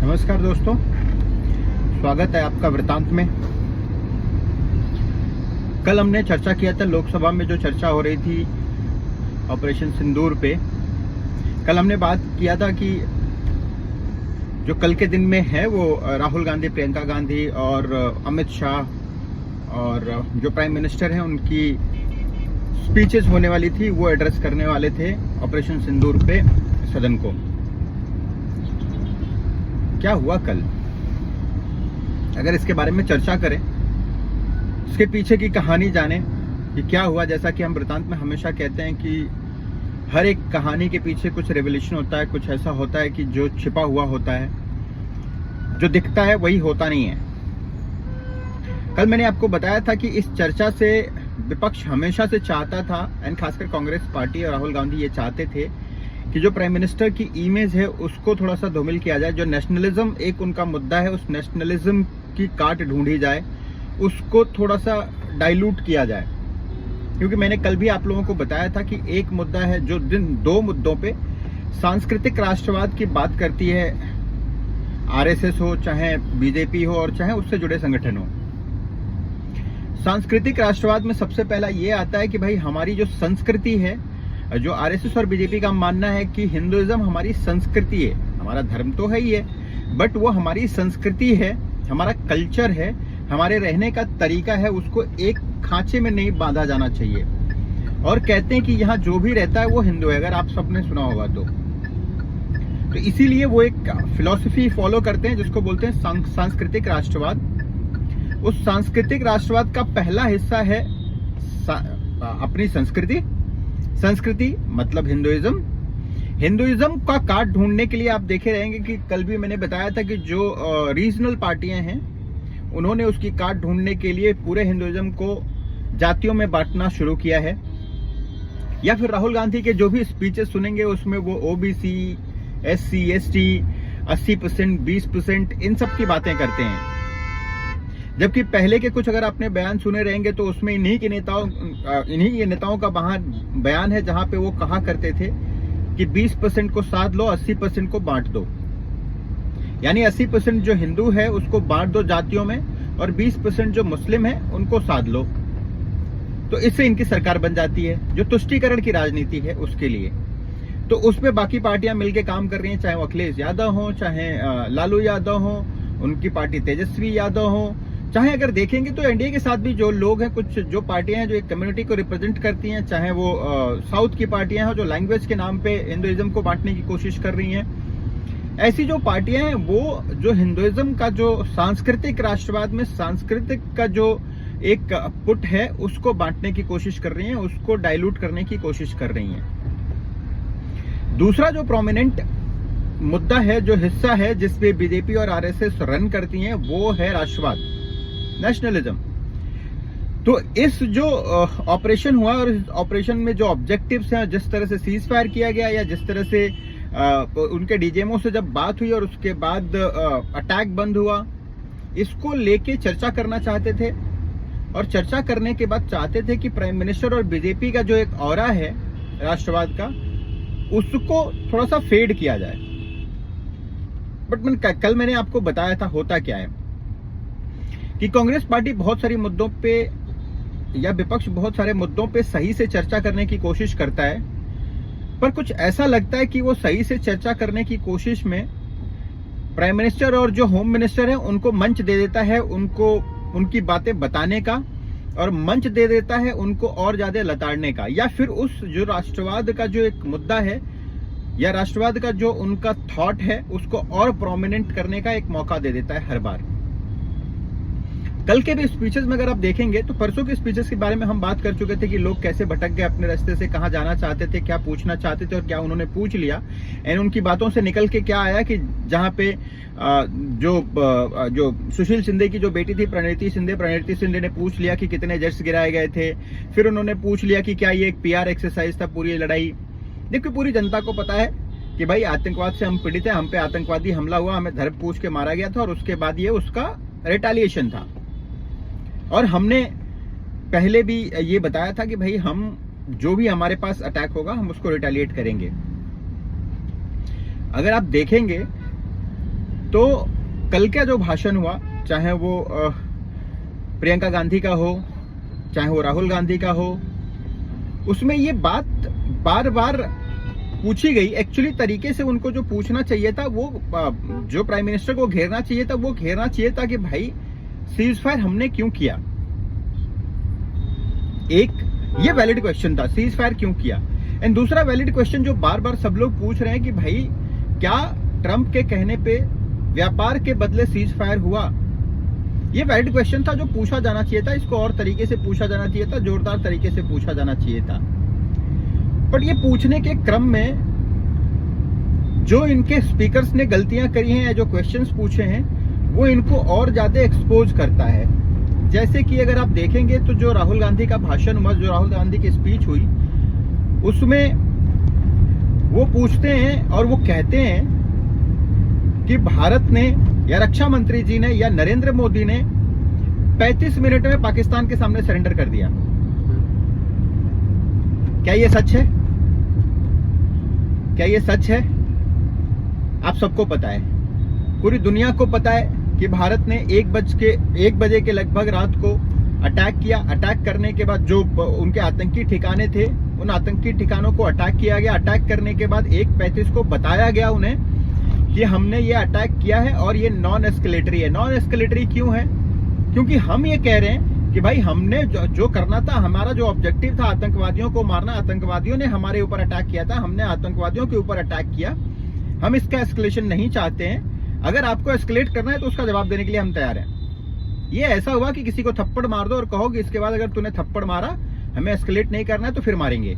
नमस्कार दोस्तों, स्वागत है आपका वृतांत में। कल हमने चर्चा किया था लोकसभा में, जो चर्चा हो रही थी ऑपरेशन सिंदूर पे। कल हमने बात किया था कि जो कल के दिन में है वो राहुल गांधी, प्रियंका गांधी और अमित शाह और जो प्राइम मिनिस्टर हैं उनकी स्पीचेस होने वाली थी, वो एड्रेस करने वाले थे ऑपरेशन सिंदूर पे सदन को। क्या हुआ कल, अगर इसके बारे में चर्चा करें, इसके पीछे की कहानी जाने कि क्या हुआ। जैसा कि हम वृतांत में हमेशा कहते हैं कि हर एक कहानी के पीछे कुछ रेवोल्यूशन होता है, कुछ ऐसा होता है कि जो छिपा हुआ होता है, जो दिखता है वही होता नहीं है। कल मैंने आपको बताया था कि इस चर्चा से विपक्ष हमेशा से चाहता था, एंड खासकर कांग्रेस पार्टी और राहुल गांधी ये चाहते थे कि जो प्राइम मिनिस्टर की इमेज है उसको थोड़ा सा धूमिल किया जाए। जो नेशनलिज्म एक उनका मुद्दा है, उस नेशनलिज्म की काट ढूंढी जाए, उसको थोड़ा सा डाइल्यूट किया जाए। क्योंकि मैंने कल भी आप लोगों को बताया था कि एक मुद्दा है जो दो मुद्दों पे सांस्कृतिक राष्ट्रवाद की बात करती है, आरएसएस हो, चाहे बीजेपी हो और चाहे उससे जुड़े संगठन हो। सांस्कृतिक राष्ट्रवाद में सबसे पहला ये आता है कि भाई हमारी जो संस्कृति है, जो आरएसएस और बीजेपी का मानना है कि हिंदुइज्म हमारी संस्कृति है, हमारा धर्म तो है ही है, बट वो हमारी संस्कृति है, हमारा कल्चर है, हमारे रहने का तरीका है, उसको एक खांचे में नहीं बांधा जाना चाहिए। और कहते हैं कि यहाँ जो भी रहता है वो हिंदू है, अगर आप सबने सुना होगा तो इसीलिए वो एक फिलॉसफी फॉलो करते हैं जिसको बोलते हैं सांस्कृतिक राष्ट्रवाद। उस सांस्कृतिक राष्ट्रवाद का पहला हिस्सा है अपनी संस्कृति मतलब हिंदुइज्म। हिंदुइज्म का काट ढूंढने के लिए आप देखे रहेंगे कि कल भी मैंने बताया था कि जो रीजनल पार्टियां हैं उन्होंने उसकी काट ढूंढने के लिए पूरे हिंदुइज्म को जातियों में बांटना शुरू किया है। या फिर राहुल गांधी के जो भी स्पीचेस सुनेंगे उसमें वो ओबीसी, एससी, एसटी, 80%, 20% इन सब की बातें करते हैं। जबकि पहले के कुछ अगर आपने बयान सुने रहेंगे तो उसमें इन्हीं के नेताओं का बयान है जहां पे वो कहा करते थे कि 20% को साध लो, 80% को बांट दो। यानी 80% जो हिंदू है उसको बांट दो जातियों में और 20% जो मुस्लिम है उनको साध लो। तो इससे इनकी सरकार बन जाती है, जो तुष्टीकरण की राजनीति है उसके लिए। तो उसमें बाकी पार्टियां मिलकर काम कर रही हैं, चाहे वो अखिलेश यादव हो, चाहे लालू यादव हो, उनकी पार्टी तेजस्वी यादव हो, चाहे अगर देखेंगे तो एनडीए के साथ भी जो लोग हैं, कुछ जो पार्टियां हैं जो एक कम्युनिटी को रिप्रेजेंट करती हैं, चाहे वो साउथ की पार्टियां हैं जो लैंग्वेज के नाम पे हिंदुइज्म को बांटने की कोशिश कर रही हैं। ऐसी जो पार्टियां हैं वो जो हिंदुइज्म का जो सांस्कृतिक राष्ट्रवाद में सांस्कृतिक का जो एक पुट है उसको बांटने की कोशिश कर रही हैं, उसको डाइल्यूट करने की कोशिश कर रही हैं। दूसरा जो प्रोमिनेंट मुद्दा है, जो हिस्सा है जिसपे बीजेपी और आरएसएस रन करती हैं, वो है राष्ट्रवाद, नेशनलिज्म। तो इस जो ऑपरेशन हुआ और इस ऑपरेशन में जो ऑब्जेक्टिव्स हैं, जिस तरह से सीज फायर किया गया या जिस तरह से उनके डीजीएमओ से जब बात हुई और उसके बाद अटैक बंद हुआ, इसको लेके चर्चा करना चाहते थे। और चर्चा करने के बाद चाहते थे कि प्राइम मिनिस्टर और बीजेपी का जो एक ऑरा है राष्ट्रवाद का, उसको थोड़ा सा फेड किया जाए। बट कल मैंने आपको बताया था होता क्या है कि कांग्रेस पार्टी बहुत सारी मुद्दों पे या विपक्ष बहुत सारे मुद्दों पे सही से चर्चा करने की कोशिश करता है, पर कुछ ऐसा लगता है कि वो सही से चर्चा करने की कोशिश में प्राइम मिनिस्टर और जो होम मिनिस्टर है उनको मंच दे देता है, उनको उनकी बातें बताने का, और मंच दे देता है उनको और ज्यादा लताड़ने का, या फिर उस जो राष्ट्रवाद का जो एक मुद्दा है या राष्ट्रवाद का जो उनका थॉट है उसको और प्रोमिनेंट करने का एक मौका दे देता है हर बार। कल के भी स्पीचेस में अगर आप देखेंगे तो परसों के स्पीचेस के बारे में हम बात कर चुके थे कि लोग कैसे भटक गए अपने रास्ते से, कहां जाना चाहते थे, क्या पूछना चाहते थे और क्या उन्होंने पूछ लिया। एंड उनकी बातों से निकल के क्या आया कि जहां पे जो सुशील शिंदे की जो बेटी थी प्रणीति शिंदे ने पूछ लिया कि कितने जेट्स गिराए गए थे। फिर उन्होंने पूछ लिया कि क्या ये एक पीआर एक्सरसाइज था पूरी लड़ाई। देखिए, पूरी जनता को पता है कि भाई आतंकवाद से हम पीड़ित हैं, हम पे आतंकवादी हमला हुआ, हमें धर पूछ के मारा गया था और उसके बाद ये उसका रिटेलिएशन था। और हमने पहले भी ये बताया था कि भाई हम जो भी हमारे पास अटैक होगा हम उसको रिटेलिएट करेंगे। अगर आप देखेंगे तो कल का जो भाषण हुआ, चाहे वो प्रियंका गांधी का हो, चाहे वो राहुल गांधी का हो, उसमें ये बात बार बार पूछी गई। एक्चुअली तरीके से उनको जो पूछना चाहिए था, वो जो प्राइम मिनिस्टर को घेरना चाहिए था, वो घेरना चाहिए था कि भाई सीज फायर हमने क्यों किया। एक ये वैलिड क्वेश्चन था, सीज फायर क्यों किया। एंड दूसरा वैलिड क्वेश्चन जो बार बार सब लोग पूछ रहे हैं कि भाई क्या ट्रंप के कहने पे व्यापार के बदले सीज फायर हुआ। ये वैलिड क्वेश्चन था जो पूछा जाना चाहिए था। इसको और तरीके से पूछा जाना चाहिए था, जोरदार तरीके से पूछा जाना चाहिए था। बट ये पूछने के क्रम में जो इनके स्पीकर्स ने गलतियां करी हैं या जो क्वेश्चंस पूछे हैं, वो इनको और ज्यादा एक्सपोज करता है। जैसे कि अगर आप देखेंगे तो जो राहुल गांधी का भाषण हुआ, जो राहुल गांधी की स्पीच हुई, उसमें वो पूछते हैं और वो कहते हैं कि भारत ने या रक्षा मंत्री जी ने या नरेंद्र मोदी ने 35 मिनट में पाकिस्तान के सामने सरेंडर कर दिया। क्या ये सच है? क्या ये सच है? आप सबको पता है, पूरी दुनिया को पता है कि भारत ने 1 बजे के लगभग रात को अटैक किया। अटैक करने के बाद जो उनके आतंकी ठिकाने थे, उन आतंकी ठिकानों को अटैक किया गया। अटैक करने के बाद 1:35 को बताया गया उन्हें कि हमने ये अटैक किया है और ये नॉन एस्केलेटरी है। नॉन एस्केलेटरी क्यों है? क्योंकि हम ये कह रहे हैं कि भाई हमने जो करना था, हमारा जो ऑब्जेक्टिव था आतंकवादियों को मारना, आतंकवादियों ने हमारे ऊपर अटैक किया था, हमने आतंकवादियों के ऊपर अटैक किया। हम इसका एस्केलेशन नहीं चाहते हैं। अगर आपको एस्केलेट करना है तो उसका जवाब देने के लिए हम तैयार हैं। ये ऐसा हुआ कि किसी को थप्पड़ मार दो और कहो कि इसके बाद अगर तूने थप्पड़ मारा, हमें एस्केलेट नहीं करना है तो फिर मारेंगे।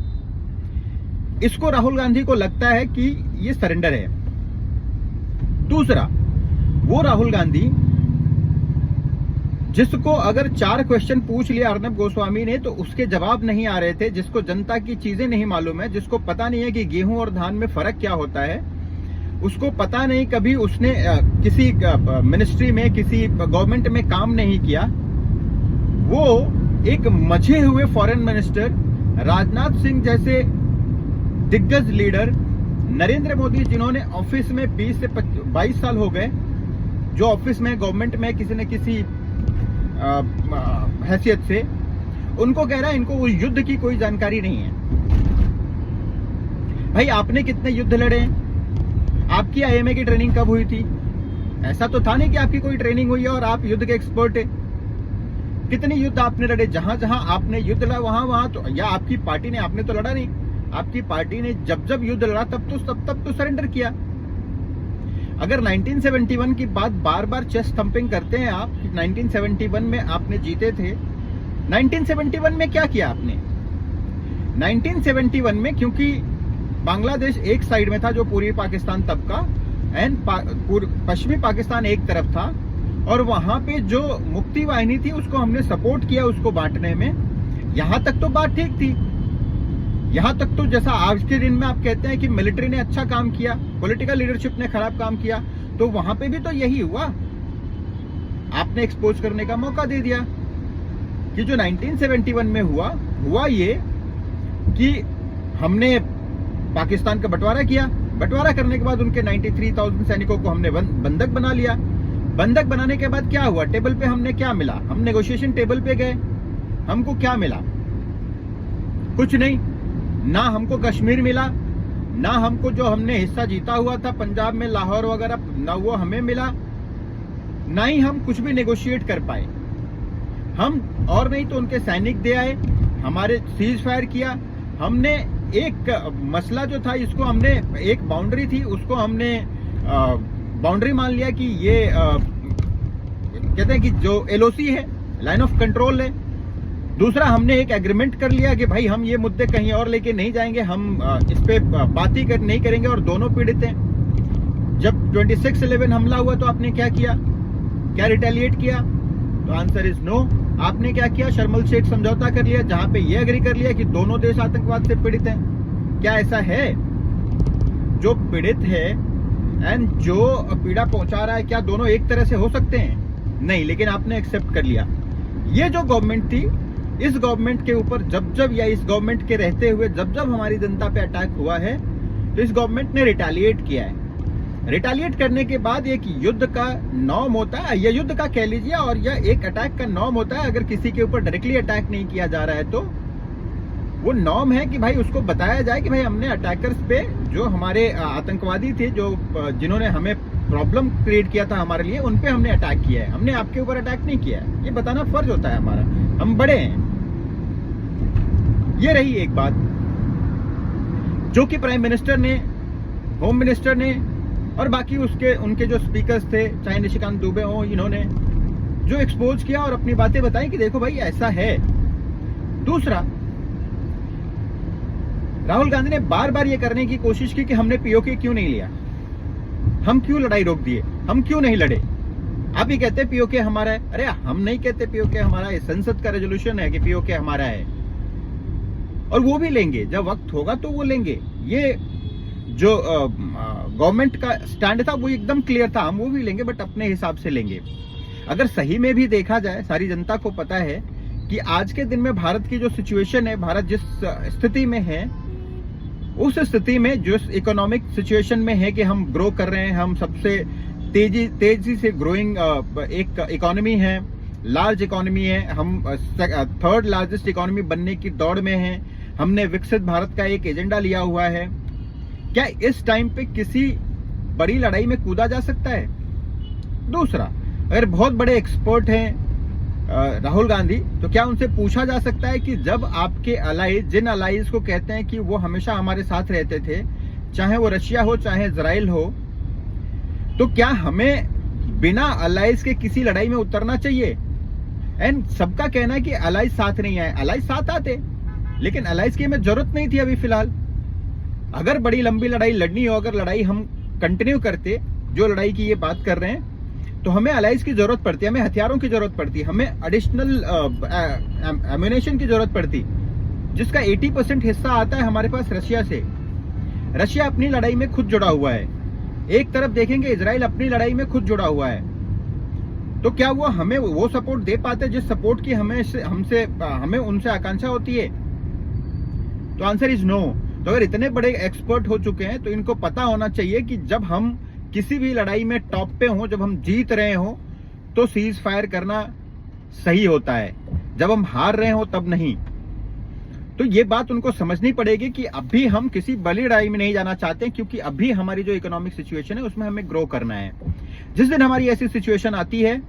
इसको राहुल गांधी को लगता है कि ये सरेंडर है। दूसरा, वो राहुल गांधी जिसको अगर 4 क्वेश्चन पूछ लिया अर्नब गोस्वामी ने तो उसके जवाब नहीं आ रहे थे, जिसको जनता की चीजें नहीं मालूम है, जिसको पता नहीं है कि गेहूं और धान में फर्क क्या होता है, उसको पता नहीं, कभी उसने किसी मिनिस्ट्री में, किसी गवर्नमेंट में काम नहीं किया, वो एक मजे हुए फॉरेन मिनिस्टर राजनाथ सिंह जैसे दिग्गज लीडर, नरेंद्र मोदी जिन्होंने ऑफिस में 20 से 22 साल हो गए, जो ऑफिस में गवर्नमेंट में किसी न किसी हैसियत से, उनको कह रहा है इनको युद्ध की कोई जानकारी नहीं है। भाई आपने कितने युद्ध लड़े? आपकी आईएमए की ट्रेनिंग कब हुई थी? ऐसा तो था नहीं कि आपकी कोई ट्रेनिंग हुई है और आप युद्ध के एक्सपर्ट है। कितने युद्ध आपने लड़े? जहां जहां आपने युद्ध लड़ा वहां तो, या आपकी पार्टी ने, आपने तो लड़ा नहीं, आपकी पार्टी ने जब युद्ध लड़ा तब तो सरेंडर किया। अगर 1971 की बात बार बार चेस्ट थंपिंग करते हैं आप, 1971 में आपने जीते थे। 1971 में क्या किया आपने? 1971 में क्योंकि बांग्लादेश एक साइड में था, जो पूर्वी पाकिस्तान तब का, एंड पश्चिमी पाकिस्तान एक तरफ था, और वहां पे जो मुक्ति वाहिनी थी उसको हमने सपोर्ट किया, उसको बांटने में। यहां तक तो बात ठीक थी। यहां तक तो जैसा आज के दिन में आप कहते हैं कि मिलिट्री ने अच्छा काम किया, पॉलिटिकल लीडरशिप ने खराब काम किया, तो वहां पे भी तो यही हुआ। आपने एक्सपोज करने का मौका दे दिया कि जो 1971 में हुआ ये कि हमने पाकिस्तान का बंटवारा किया। बंटवारा करने के बाद उनके 93,000 सैनिकों को हमने बंधक बना लिया। बंधक बनाने के बाद क्या हुआ? टेबल पे हमने क्या मिला? हम नेगोशिएशन टेबल पे गए, हमको क्या मिला? कुछ नहीं। ना हमको कश्मीर मिला, ना हमको जो हमने हिस्सा जीता हुआ था पंजाब में, लाहौर वगैरह, ना वो हमें मिला, ना ही हम कुछ भी नेगोशिएट कर पाए। हम और नहीं तो उनके सैनिक दे आए, हमारे सीज फायर किया। हमने एक मसला जो था, इसको हमने, एक बाउंड्री थी, उसको हमने बाउंड्री मान लिया कि ये कहते हैं कि जो एलओसी है, लाइन ऑफ कंट्रोल है। दूसरा, हमने एक एग्रीमेंट कर लिया कि भाई हम ये मुद्दे कहीं और लेके नहीं जाएंगे, हम इस पे बात ही नहीं करेंगे, और दोनों पीड़ित हैं। जब 26/11 हमला हुआ तो आपने क्या किया? क्या रिटेलिएट किया? तो आंसर इज नो। आपने क्या किया? शर्मल शेख समझौता कर लिया, जहां पे ये एग्री कर लिया कि दोनों देश आतंकवाद से पीड़ित हैं। क्या ऐसा है? जो पीड़ित है एंड जो पीड़ा पहुंचा रहा है, क्या दोनों एक तरह से हो सकते हैं? नहीं, लेकिन आपने एक्सेप्ट कर लिया। ये जो गवर्नमेंट थी, इस गवर्नमेंट के ऊपर जब या इस गवर्नमेंट के रहते हुए जब हमारी जनता पे अटैक हुआ है, तो इस गवर्नमेंट ने रिटेलिएट किया है। रिटालिएट करने के बाद एक युद्ध का नॉर्म होता है, या युद्ध का कह लीजिए, और यह एक अटैक का नॉर्म होता है। अगर किसी के ऊपर डायरेक्टली अटैक नहीं किया जा रहा है तो वो नॉर्म है कि भाई उसको बताया जाए कि भाई हमने अटैकर्स पे, जो हमारे आतंकवादी थे, जो जिन्होंने हमें प्रॉब्लम क्रिएट किया था हमारे लिए, उन पे हमने अटैक किया है, हमने आपके ऊपर अटैक नहीं किया है। ये बताना फर्ज होता है हमारा, हम बड़े हैं। ये रही एक बात जो कि प्राइम मिनिस्टर ने, होम मिनिस्टर ने और बाकी उनके जो स्पीकर्स थे, चाहे निशिकांत दुबे हो, इन्होंने जो एक्सपोज किया और अपनी बातें बताई कि देखो भाई ऐसा है। दूसरा, राहुल गांधी ने बार बार ये करने की कोशिश की कि हमने पीओके क्यों नहीं लिया, हम क्यों लड़ाई रोक दिए, हम क्यों नहीं लड़े। आप ही कहते पीओके हमारा है। अरे हम नहीं कहते पीओके हमारा है, संसद का रेजोल्यूशन है कि पीओके हमारा है, और वो भी लेंगे जब वक्त होगा तो वो लेंगे। ये जो गवर्नमेंट का स्टैंड था वो एकदम क्लियर था, हम वो भी लेंगे, बट अपने हिसाब से लेंगे। अगर सही में भी देखा जाए, सारी जनता को पता है कि आज के दिन में भारत की जो सिचुएशन है, भारत जिस स्थिति में है, उस स्थिति में जो इकोनॉमिक सिचुएशन में है कि हम ग्रो कर रहे हैं, हम सबसे तेजी से ग्रोइंग एक इकोनॉमी है, लार्ज इकोनॉमी है, हम थर्ड लार्जेस्ट इकोनॉमी बनने की दौड़ में हैं, हमने विकसित भारत का एक एजेंडा लिया हुआ है। क्या इस टाइम पे किसी बड़ी लड़ाई में कूदा जा सकता है? दूसरा, अगर बहुत बड़े एक्सपर्ट हैं राहुल गांधी, तो क्या उनसे पूछा जा सकता है कि जब आपके अलाइज, जिन अलाइज को कहते हैं कि वो हमेशा हमारे साथ रहते थे, चाहे वो रशिया हो चाहे इजराइल हो, तो क्या हमें बिना अलाइज के किसी लड़ाई में उतरना चाहिए? एंड सबका कहना है कि अलाइज साथ नहीं आए, अलाइज साथ आते, लेकिन अलाइज की हमें जरूरत नहीं थी अभी फिलहाल। अगर बड़ी लंबी लड़ाई लड़नी हो, अगर लड़ाई हम कंटिन्यू करते, जो लड़ाई की ये बात कर रहे हैं, तो हमें अलाइज की जरूरत पड़ती, हमें हथियारों की जरूरत पड़ती, हमें एडिशनल एम्यूनेशन की जरूरत पड़ती, जिसका 80% हिस्सा आता है हमारे पास रशिया से। रशिया अपनी लड़ाई में खुद जुड़ा हुआ है। एक तरफ देखेंगे इजराइल अपनी लड़ाई में खुद जुड़ा हुआ है, तो क्या वो हमें वो सपोर्ट दे पाते जिस सपोर्ट की हमें उनसे आकांक्षा होती है? तो आंसर इज नो। तो अगर इतने बड़े एक्सपर्ट हो चुके हैं तो इनको पता होना चाहिए कि जब हम किसी भी लड़ाई में टॉप पे हों, जब हम जीत रहे हों, तो सीज फायर करना सही होता है, जब हम हार रहे हों तब नहीं। तो ये बात उनको समझनी पड़ेगी कि अभी हम किसी बड़ी लड़ाई में नहीं जाना चाहते, क्योंकि अभी हमारी जो इकोनॉमिक सिचुएशन है उसमें हमें ग्रो करना है। जिस दिन हमारी ऐसी सिचुएशन आती है,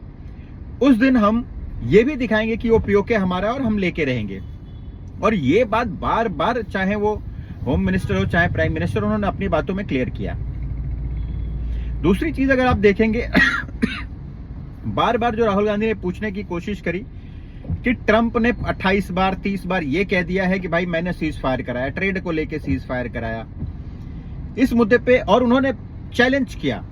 उस दिन हम ये भी दिखाएंगे कि वो पीओके हमारा है और हम लेके रहेंगे। और ये बात बार बार, चाहे वो होम मिनिस्टर हो चाहे प्राइम मिनिस्टर, उन्होंने अपनी बातों में क्लियर किया। दूसरी चीज अगर आप देखेंगे बार बार जो राहुल गांधी ने पूछने की कोशिश करी कि ट्रंप ने 28 बार 30 बार ये कह दिया है कि भाई मैंने सीज फायर कराया, ट्रेड को लेके सीज फायर कराया, इस मुद्दे पे, और उन्होंने चैलेंज किया।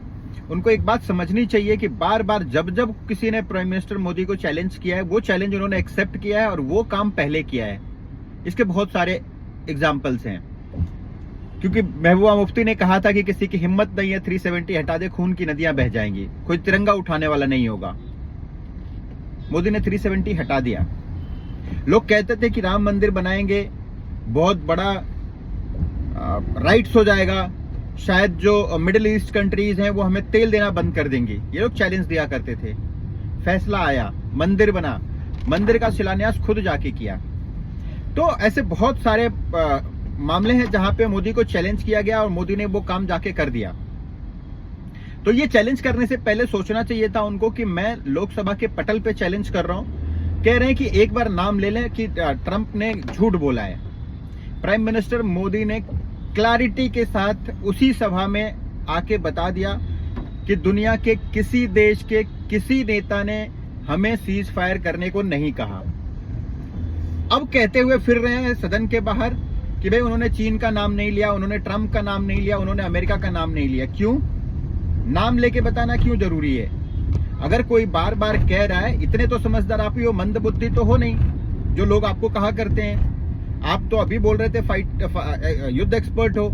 उनको एक बात समझनी चाहिए कि बार बार जब जब किसी ने प्राइम मिनिस्टर मोदी को चैलेंज किया है, वो चैलेंज उन्होंने एक्सेप्ट किया है और वो काम पहले किया है। इसके बहुत सारे एग्जाम्पल्स हैं, क्योंकि महबूबा मुफ्ती ने कहा था कि किसी की हिम्मत नहीं है 370 हटा दे, खून की नदियां बह जाएंगी, कोई तिरंगा उठाने वाला नहीं होगा। मोदी ने 370 हटा दिया। लोग कहते थे कि राम मंदिर बनाएंगे, बहुत बड़ा राइट्स हो जाएगा, शायद जो मिडिल ईस्ट कंट्रीज हैं वो हमें तेल देना बंद कर देंगी, ये लोग चैलेंज दिया करते थे। फैसला आया, मंदिर बना, मंदिर का शिलान्यास खुद जाके किया। तो ऐसे बहुत सारे मामले हैं जहां पे मोदी को चैलेंज किया गया और मोदी ने वो काम जाके कर दिया। तो ये चैलेंज करने से पहले सोचना चाहिए था उनको कि मैं लोकसभा के पटल पे चैलेंज कर रहा हूं। कह रहे हैं कि एक बार नाम ले लें कि ट्रंप ने झूठ बोला है। प्राइम मिनिस्टर मोदी ने क्लैरिटी के साथ उसी सभा में आके बता दिया कि दुनिया के किसी देश के किसी नेता ने हमें सीज फायर करने को नहीं कहा। अब कहते हुए फिर रहे हैं सदन के बाहर कि भाई उन्होंने चीन का नाम नहीं लिया, उन्होंने ट्रंप का नाम नहीं लिया, उन्होंने अमेरिका का नाम नहीं लिया। क्यों? नाम लेके बताना क्यों जरूरी है? अगर कोई बार बार कह रहा है, इतने तो समझदार आप ही हो, मंद बुद्धि तो हो नहीं जो लोग आपको कहा करते हैं। आप तो अभी बोल रहे थे युद्ध एक्सपर्ट हो,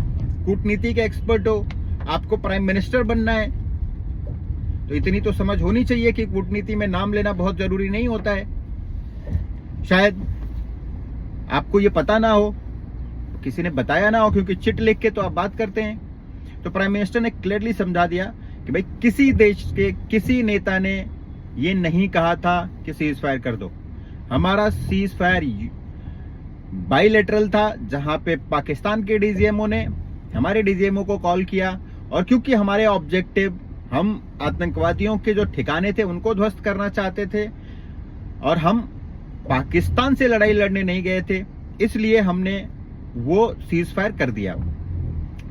कूटनीति के एक्सपर्ट हो, आपको प्राइम मिनिस्टर बनना है, तो इतनी तो समझ होनी चाहिए कि कूटनीति में नाम लेना बहुत जरूरी नहीं होता है। शायद आपको ये पता ना हो, किसी ने बताया ना हो, क्योंकि चिट लिख के तो आप बात करते हैं। तो प्राइम मिनिस्टर ने क्लियरली समझा दिया कि भाई किसी देश के किसी नेता ने ये नहीं कहा था कि सीज फायर कर दो। हमारा सीज फायर बाइलेटरल था, जहां पे पाकिस्तान के डीजीएमओ ने हमारे डीजीएमओ को कॉल किया, और क्योंकि हमारे ऑब्जेक्टिव हम आतंकवादियों के जो ठिकाने थे उनको ध्वस्त करना चाहते थे और हम पाकिस्तान से लड़ाई लड़ने नहीं गए थे, इसलिए हमने वो सीज फायर कर दिया।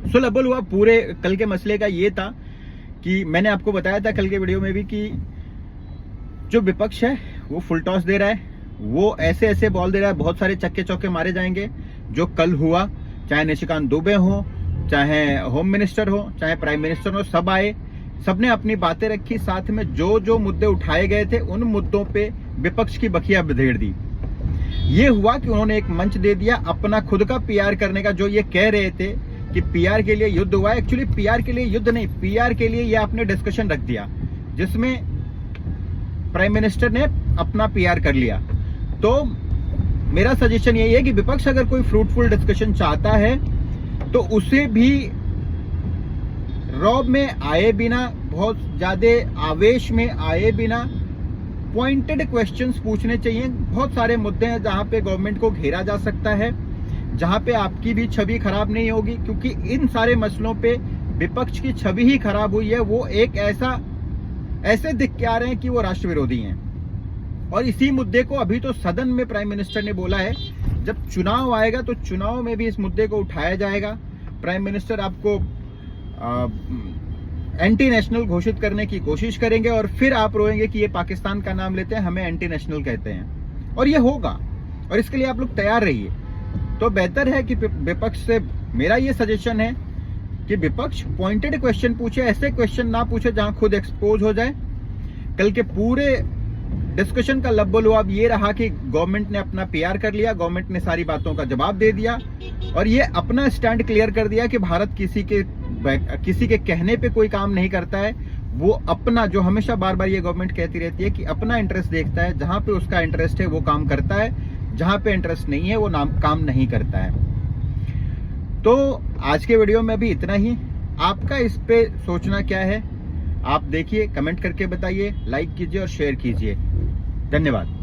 सुलभल हुआ पूरे कल के मसले का ये था कि मैंने आपको बताया था कल के वीडियो में भी कि जो विपक्ष है वो फुल टॉस दे रहा है, वो ऐसे ऐसे बॉल दे रहा है, बहुत सारे चक्के चौके मारे जाएंगे। जो कल हुआ, चाहे निशिकांत दुबे हो, चाहे होम मिनिस्टर हो, चाहे प्राइम मिनिस्टर हो, सब आए, सबने अपनी बातें रखी, साथ में जो जो मुद्दे उठाए गए थे उन मुद्दों पे विपक्ष की बखिया बधेड़ दी। ये हुआ कि उन्होंने एक मंच दे दिया अपना खुद का पीआर करने का। जो ये कह रहे थे कि पीआर के लिए युद्ध हुआ, एक्चुअली पीआर के लिए युद्ध नहीं, पीआर के लिए ये आपने डिस्कशन रख दिया, जिसमें प्राइम मिनिस्टर ने अपना पीआर कर लिया। तो मेरा सजेशन यही है कि विपक्ष अगर कोई फ्रूटफुल डिस्कशन चाहता है तो उसे भी रौब में आए बिना, बहुत ज्यादा आवेश में आए बिना पॉइंटेड क्वेश्चंस पूछने चाहिए। बहुत सारे मुद्दे हैं जहां पे गवर्नमेंट को घेरा जा सकता है, जहां पे आपकी भी छवि खराब नहीं होगी, क्योंकि इन सारे मसलों पे विपक्ष की छवि ही खराब हुई है। वो एक ऐसे दिख के आ रहे हैं कि वो राष्ट्र विरोधी हैं। और इसी मुद्दे को अभी तो सदन में प्राइम मिनिस्टर ने बोला है, जब चुनाव आएगा तो चुनाव में भी इस मुद्दे को उठाया जाएगा। प्राइम मिनिस्टर आपको एंटी नेशनल घोषित करने की कोशिश करेंगे और फिर आप रोएंगे कि ये पाकिस्तान का नाम लेते हैं, हमें एंटी नेशनल कहते हैं। और ये होगा, और इसके लिए आप लोग तैयार रहिए। तो बेहतर है कि विपक्ष से मेरा ये सजेशन है कि विपक्ष पॉइंटेड क्वेश्चन पूछे, ऐसे क्वेश्चन ना पूछे जहां खुद एक्सपोज हो जाए। कल के पूरे डिस्कशन का लब्बो-लुआब ये रहा कि गवर्नमेंट ने अपना पीआर कर लिया, गवर्नमेंट ने सारी बातों का जवाब दे दिया और ये अपना स्टैंड क्लियर कर दिया कि भारत किसी के कहने पे कोई काम नहीं करता है। वो अपना, जो हमेशा बार बार ये गवर्नमेंट कहती रहती है कि अपना इंटरेस्ट देखता है, जहां पे उसका इंटरेस्ट है वो काम करता है, जहां पे इंटरेस्ट नहीं है वो काम नहीं करता है। तो आज के वीडियो में भी इतना ही। आपका इस पे सोचना क्या है आप देखिए, कमेंट करके बताइए, लाइक कीजिए और शेयर कीजिए। धन्यवाद।